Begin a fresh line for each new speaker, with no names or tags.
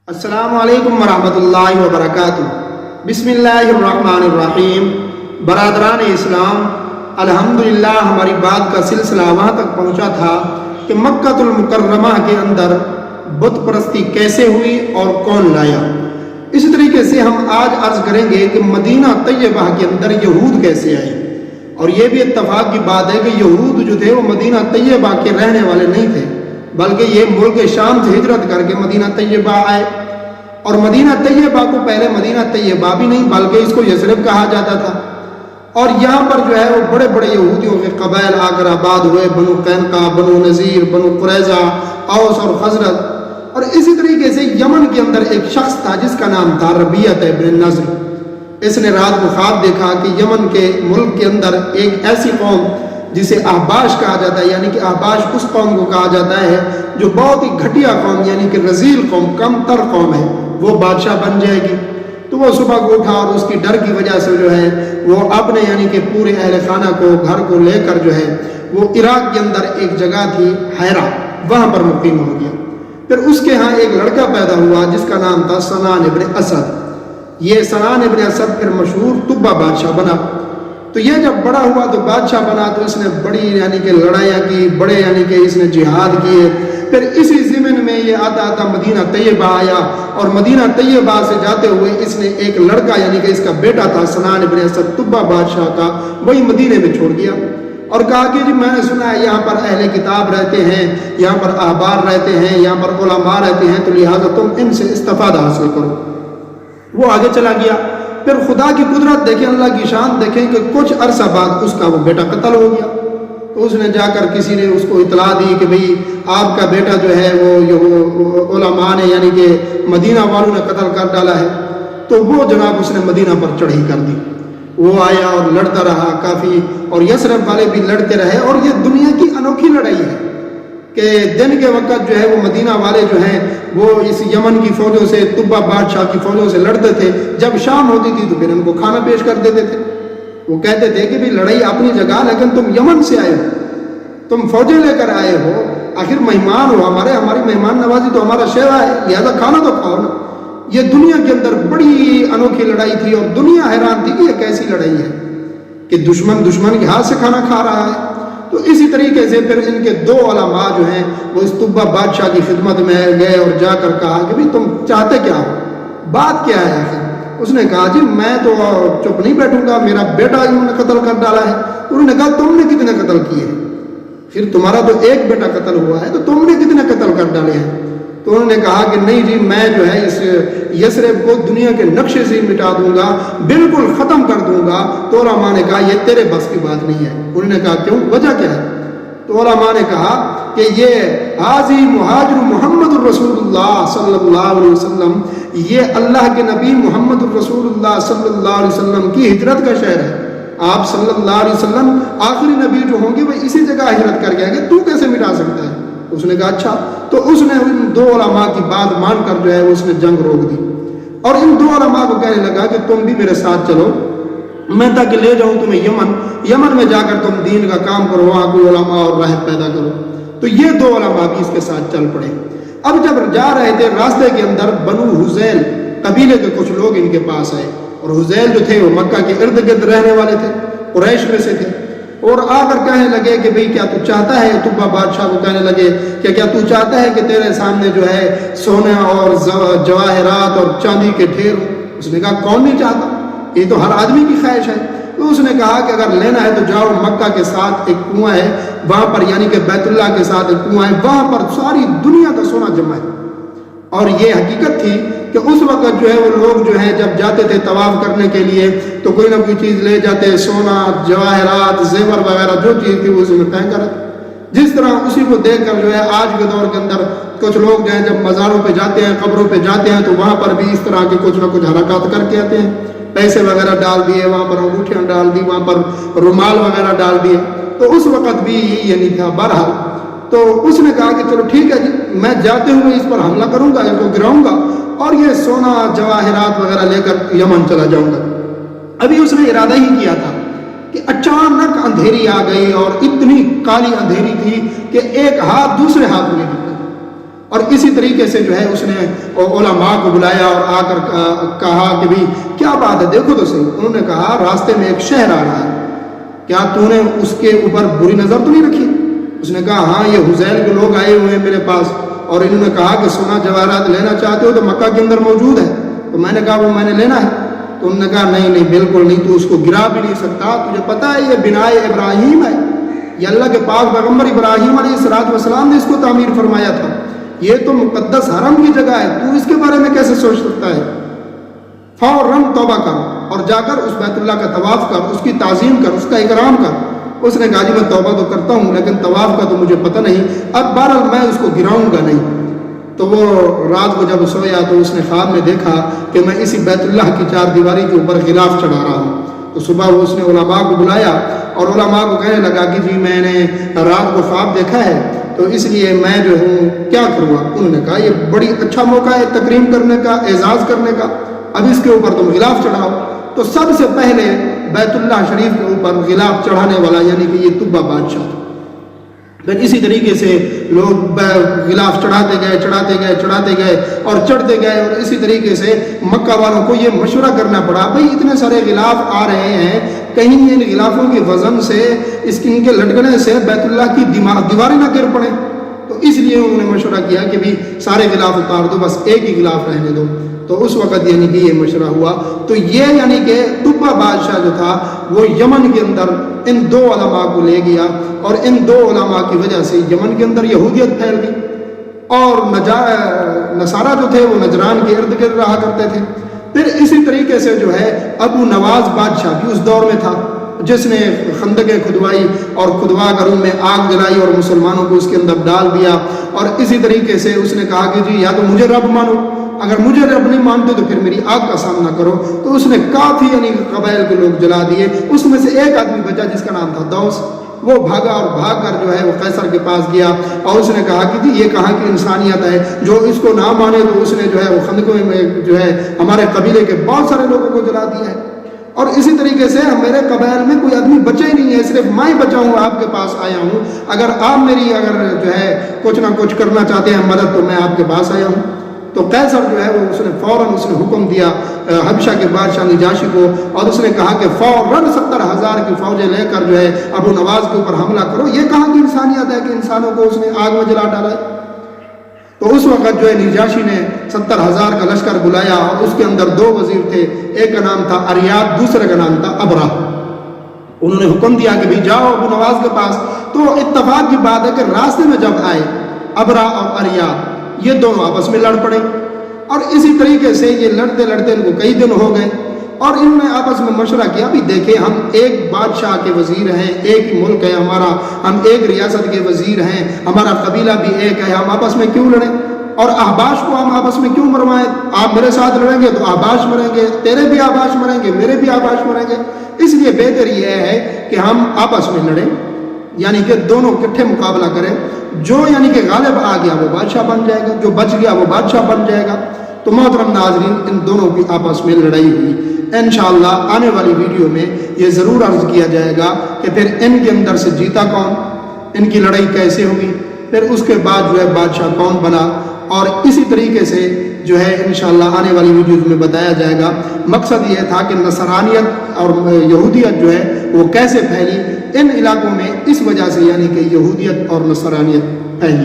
السلام علیکم ورحمۃ اللہ وبرکاتہ۔ بسم اللہ الرحمن الرحیم۔ برادران اسلام، الحمدللہ ہماری بات کا سلسلہ وہاں تک پہنچا تھا کہ مکہ المکرمہ کے اندر بت پرستی کیسے ہوئی اور کون لایا۔ اسی طریقے سے ہم آج عرض کریں گے کہ مدینہ طیبہ کے اندر یہود کیسے آئے، اور یہ بھی اتفاق کی بات ہے کہ یہود جو تھے وہ مدینہ طیبہ کے رہنے والے نہیں تھے، بلکہ یہ ملک شام سے ہجرت کر کے مدینہ طیبہ آئے۔ اور مدینہ طیبہ کو پہلے مدینہ طیبہ بھی نہیں بلکہ اس کو یثرب کہا جاتا تھا، اور یہاں پر جو ہے وہ بڑے بڑے یہودیوں کے قبائل آ کر آباد ہوئے، بنو قینقاع، بنو نذیر، بنو قریظہ، اوس اور خزرج۔ اور اسی طریقے سے یمن کے اندر ایک شخص تھا جس کا نام تھا ربیعہ ابن نضر۔ اس نے رات کو خواب دیکھا کہ یمن کے ملک کے اندر ایک ایسی قوم جسے احباش کہا جاتا ہے، یعنی کہ احباش اس قوم کو کہا جاتا ہے جو بہت ہی گھٹیا قوم، یعنی کہ رذیل قوم، کم تر قوم ہے، وہ بادشاہ بن جائے گی۔ تو وہ صبح کو اٹھا اور اس کی ڈر کی وجہ سے جو ہے وہ اپنے یعنی کہ پورے اہل خانہ کو گھر کو لے کر جو ہے وہ عراق کے اندر ایک جگہ تھی حیرہ، وہاں پر مقیم ہو گیا۔ پھر اس کے ہاں ایک لڑکا پیدا ہوا جس کا نام تھا سنان ابن اسد۔ یہ سنان ابن اسد پھر مشہور طبہ بادشاہ بنا۔ تو یہ جب بڑا ہوا تو بادشاہ بنا تو اس نے بڑی یعنی کہ لڑائیاں کی، بڑے یعنی کہ اس نے جہاد کیے۔ پھر اسی ضمن میں یہ آتا مدینہ طیبہ آیا، اور مدینہ طیبہ سے جاتے ہوئے اس نے ایک لڑکا یعنی کہ اس کا بیٹا تھا سنان ابن اسد طبہ بادشاہ کا، وہی مدینے میں چھوڑ دیا اور کہا کہ جی میں نے سنا ہے یہاں پر اہل کتاب رہتے ہیں، یہاں پر احبار رہتے ہیں، یہاں پر علماء رہتے ہیں، تو لہٰذا تم ان سے استفادہ حاصل کرو۔ وہ آگے چلا گیا۔ پھر خدا کی قدرت دیکھیں، اللہ کی شان دیکھیں کہ کچھ عرصہ بعد اس کا وہ بیٹا قتل ہو گیا۔ تو اس نے جا کر کسی نے اس کو اطلاع دی کہ بھئی آپ کا بیٹا جو ہے وہ علماء نے یعنی کہ مدینہ والوں نے قتل کر ڈالا ہے۔ تو وہ جناب اس نے مدینہ پر چڑھائی کر دی۔ وہ آیا اور لڑتا رہا کافی، اور یثرب والے بھی لڑتے رہے، اور یہ دنیا کی انوکھی لڑائی ہے کہ دن کے وقت جو ہے وہ مدینہ والے جو ہیں وہ اس یمن کی فوجوں سے، طبہ بادشاہ کی فوجوں سے لڑتے تھے۔ جب شام ہوتی تھی تو پھر ان کو کھانا پیش کر دیتے تھے۔ وہ کہتے تھے کہ بھی لڑائی اپنی جگہ، لیکن تم یمن سے آئے ہو، تم فوجیں لے کر آئے ہو، آخر مہمان ہو ہماری مہمان نوازی تو ہمارا شیوا ہے، لہذا کھانا تو کھاؤ نا۔ یہ دنیا کے اندر بڑی انوکھی لڑائی تھی، اور دنیا حیران تھی کہ یہ کیسی لڑائی ہے کہ دشمن کے ہاتھ سے کھانا کھا رہا ہے۔ تو اسی طریقے سے پھر ان کے دو علماء جو ہیں وہ اس طبہ بادشاہ کی خدمت میں گئے اور جا کر کہا کہ بھی تم چاہتے کیا ہو، بات کیا ہے آخر؟ اس نے کہا جی میں تو چپ نہیں بیٹھوں گا، میرا بیٹا انہوں نے قتل کر ڈالا ہے۔ انہوں نے کہا تم نے کتنے قتل کیے؟ پھر تمہارا تو ایک بیٹا قتل ہوا ہے، تو تم نے کتنے قتل کر ڈالے ہیں؟ تو انہوں نے کہا کہ نہیں جی میں جو ہے اس یثرب کو دنیا کے نقشے سے مٹا دوں گا، بالکل ختم کر دوں گا۔ تو علماء نے کہا یہ تیرے بس کی بات نہیں ہے۔ انہوں نے کہا کیوں، وجہ کیا ہے؟ تو علماء نے کہا کہ یہ حاضی مہاجر محمد الرسول اللہ صلی اللہ علیہ وسلم، یہ اللہ کے نبی محمد الرسول اللہ صلی اللہ علیہ وسلم کی ہجرت کا شہر ہے۔ آپ صلی اللہ علیہ وسلم آخری نبی جو ہوں گے وہ اسی جگہ ہجرت کر گیا کہ تو کیسے مٹا سکتا ہے؟ اس نے کہا اچھا۔ تو اس نے ان دو علماء کی بات مان کر جو ہے اس نے جنگ روک دی، اور ان دو علماء کو کہنے لگا کہ تم بھی میرے ساتھ چلو، میں تاکہ لے جاؤں تمہیں یمن میں جا کر تم دین کا کام کرو، وہاں کوئی علماء اور راہب پیدا کرو۔ تو یہ دو علماء بھی اس کے ساتھ چل پڑے۔ اب جب جا رہے تھے راستے کے اندر بنو حذیل قبیلے کے کچھ لوگ ان کے پاس آئے، اور حذیل جو تھے وہ مکہ کے ارد گرد رہنے والے تھے، قریش میں سے تھے، اور آ کر کہنے لگے کہ بھئی کیا تو چاہتا ہے، طبہ بادشاہ کو کہنے لگے کہ کیا تو چاہتا ہے کہ تیرے سامنے جو ہے سونے اور جواہرات اور چاندی کے ڈھیر ہوں؟ اس نے کہا کون نہیں چاہتا، یہ تو ہر آدمی کی خواہش ہے۔ تو اس نے کہا کہ اگر لینا ہے تو جاؤ، مکہ کے ساتھ ایک کنواں ہے، وہاں پر یعنی کہ بیت اللہ کے ساتھ ایک کنواں ہے، وہاں پر ساری دنیا کا سونا جمع ہے۔ اور یہ حقیقت تھی کہ اس وقت جو ہے وہ لوگ جو ہیں جب جاتے تھے طواف کرنے کے لیے تو کوئی نہ کوئی چیز لے جاتے، سونا، جواہرات، زیور وغیرہ جو چیز تھی وہ اس میں پھینک کر، جس طرح اسی کو دیکھ کر جو ہے آج کے دور کے اندر کچھ لوگ جو ہیں جب مزاروں پہ جاتے ہیں، قبروں پہ جاتے ہیں، تو وہاں پر بھی اس طرح کے کچھ نہ کچھ حرکات کر کے آتے ہیں، پیسے وغیرہ ڈال دیے، وہاں پر انگوٹھیاں ڈال دی، وہاں پر رومال وغیرہ ڈال دیے۔ تو اس وقت بھی یعنی تھا۔ بہرحال تو اس نے کہا کہ چلو ٹھیک ہے جی، میں جاتے ہوئے اس پر حملہ کروں گا، ان کو گراؤں گا، اور یہ سونا جواہرات وغیرہ لے کر یمن چلا جاؤں گا۔ ابھی اس نے ارادہ ہی کیا تھا کہ اچانک اندھیری آ گئی، اور اتنی کالی اندھیری تھی کہ ایک ہاتھ دوسرے ہاتھ میں نکلا، اور اسی طریقے سے جو ہے اس نے علماء کو بلایا اور آ کر کہا کہ بھی کیا بات ہے، دیکھو تو صحیح۔ انہوں نے کہا راستے میں ایک شہر آ رہا ہے، کیا تو نے اس کے اوپر بری نظر تو نہیں رکھی؟ اس نے کہا ہاں، یہ حذیل کے لوگ آئے ہوئے ہیں میرے پاس، اور انہوں نے کہا کہ سونا جواہرات لینا چاہتے ہو تو مکہ کے اندر موجود ہے۔ تو میں نے کہا وہ میں نے لینا ہے۔ تو انہوں نے کہا نہیں نہیں، بالکل نہیں، تو اس کو گرا بھی نہیں سکتا، تجھے پتہ ہے یہ بنائے ابراہیم ہے، یہ اللہ کے پاک پیغمبر ابراہیم علیہ السلام نے اس کو تعمیر فرمایا تھا، یہ تو مقدس حرم کی جگہ ہے، تو اس کے بارے میں کیسے سوچ سکتا ہے؟ فوراً توبہ کر اور جا کر اس بیت اللہ کا طواف کر، اس کی تعظیم کر، اس کا اکرام کر۔ اس نے کہا جی میں توبہ تو کرتا ہوں لیکن طواف کا تو مجھے پتہ نہیں، اب بہرحال میں اس کو گراؤں گا نہیں۔ تو وہ رات کو جب سویا تو اس نے خواب میں دیکھا کہ میں اسی بیت اللہ کی چار دیواری کے اوپر غلاف چڑھا رہا ہوں۔ تو صبح وہ اس نے علماء کو بلایا اور علماء کو کہنے لگا کہ جی میں نے رات کو خواب دیکھا ہے، تو اس لیے میں جو ہوں کیا کروں گا؟ انہوں نے کہا یہ بڑی اچھا موقع ہے تکریم کرنے کا، اعزاز کرنے کا، اب اس کے اوپر تم غلاف چڑھاؤ۔ تو سب سے پہلے بیت اللہ شریف کے اوپر غلاف چڑھانے والا یعنی کہ یہ طبہ بادشاہ تھا۔ پھر اسی طریقے سے لوگ غلاف چڑھاتے گئے اور چڑھتے گئے، اور اسی طریقے سے مکہ والوں کو یہ مشورہ کرنا پڑا بھئی اتنے سارے غلاف آ رہے ہیں، کہیں ان غلافوں کے وزن سے، ان کے لٹکنے سے بیت اللہ کی دیواریں نہ گر پڑیں۔ تو اس لیے انہوں نے مشورہ کیا کہ بھی سارے غلاف اتار دو، بس ایک ہی غلاف رہنے دو۔ تو اس وقت یعنی کہ یہ مشورہ ہوا۔ تو یہ یعنی کہ طبہ بادشاہ جو تھا وہ یمن کے اندر ان دو علماء کو لے گیا، اور ان دو علماء کی وجہ سے یمن کے اندر یہودیت پھیل گئی، اور نصارہ جو تھے وہ نجران کے ارد گرد رہا کرتے تھے۔ پھر اسی طریقے سے جو ہے ابو نواز بادشاہ بھی اس دور میں تھا، جس نے خندقیں کھدوائی اور کھدوا کر ان میں آگ جلائی اور مسلمانوں کو اس کے اندر ڈال دیا۔ اور اسی طریقے سے اس نے کہا کہ جی یا تو مجھے رب مانو، اگر مجھے رب نہیں مانتے تو پھر میری آگ کا سامنا کرو۔ تو اس نے کافی یعنی قبائل کے لوگ جلا دیے۔ اس میں سے ایک آدمی بچا جس کا نام تھا دوس، وہ بھاگا اور بھاگ کر جو ہے وہ قیصر کے پاس گیا، اور اس نے کہا کہ جی یہ کہاں کی انسانیت ہے، جو اس کو نہ مانے تو اس نے جو ہے وہ خندقوں میں جو ہے ہمارے قبیلے کے بہت سارے لوگوں کو جلا دیا ہے، اور اسی طریقے سے میرے قبائل میں کوئی آدمی بچا ہی نہیں ہے، صرف میں ہی بچا ہوں، آپ کے پاس آیا ہوں، اگر آپ میری جو ہے کچھ نہ کچھ کرنا چاہتے ہیں مدد تو میں آپ کے پاس آیا ہوں۔ تو قیصر جو ہے وہ اس نے فوراً حکم دیا حبشہ کے بادشاہ نجاشی کو، اور اس نے کہا کہ فوراً 70,000 کی فوجیں لے کر جو ہے ابو نواز کے اوپر حملہ کرو۔ یہ کہاں کی انسانیت ہے کہ انسانوں کو اس نے آگ میں جلا ڈالا ہے؟ تو اس وقت جو ہے نجاشی نے 70,000 کا لشکر بلایا، اور اس کے اندر دو وزیر تھے، ایک کا نام تھا اریاد، دوسرے کا نام تھا ابرہ۔ انہوں نے حکم دیا کہ بھی جاؤ ابو نواز کے پاس۔ تو اتفاق کی بات ہے کہ راستے میں جب آئے ابرہ اور اریاد، یہ دونوں آپس میں لڑ پڑے، اور اسی طریقے سے یہ لڑتے لڑتے ان کو کئی دن ہو گئے، اور انہوں نے آپس میں مشورہ کیا بھی دیکھیں ہم ایک بادشاہ کے وزیر ہیں، ایک ہی ملک ہے ہمارا، ہم ایک ریاست کے وزیر ہیں، ہمارا قبیلہ بھی ایک ہے، ہم آپس میں کیوں لڑیں، اور احباش کو ہم آپس میں کیوں مروائیں؟ آپ میرے ساتھ لڑیں گے تو احباش مریں گے، تیرے بھی احباش مریں گے، میرے بھی احباش مریں گے، اس لیے بہتر یہ ہے کہ ہم آپس میں لڑیں، یعنی کہ دونوں اکٹھے مقابلہ کریں، جو یعنی کہ غالب آ گیا وہ بادشاہ بن جائے گا، جو بچ گیا وہ بادشاہ بن جائے گا۔ تو محترم ناظرین، ان دونوں کی آپس میں لڑائی ہوئی۔ انشاءاللہ آنے والی ویڈیو میں یہ ضرور عرض کیا جائے گا کہ پھر ان کے اندر سے جیتا کون، ان کی لڑائی کیسے ہوئی، پھر اس کے بعد جو ہے بادشاہ کون بنا، اور اسی طریقے سے جو ہے انشاءاللہ آنے والی ویڈیوز میں بتایا جائے گا۔ مقصد یہ تھا کہ نصرانیت اور یہودیت جو ہے وہ کیسے پھیلی ان علاقوں میں، اس وجہ سے یعنی کہ یہودیت اور نصرانیت پھیلی۔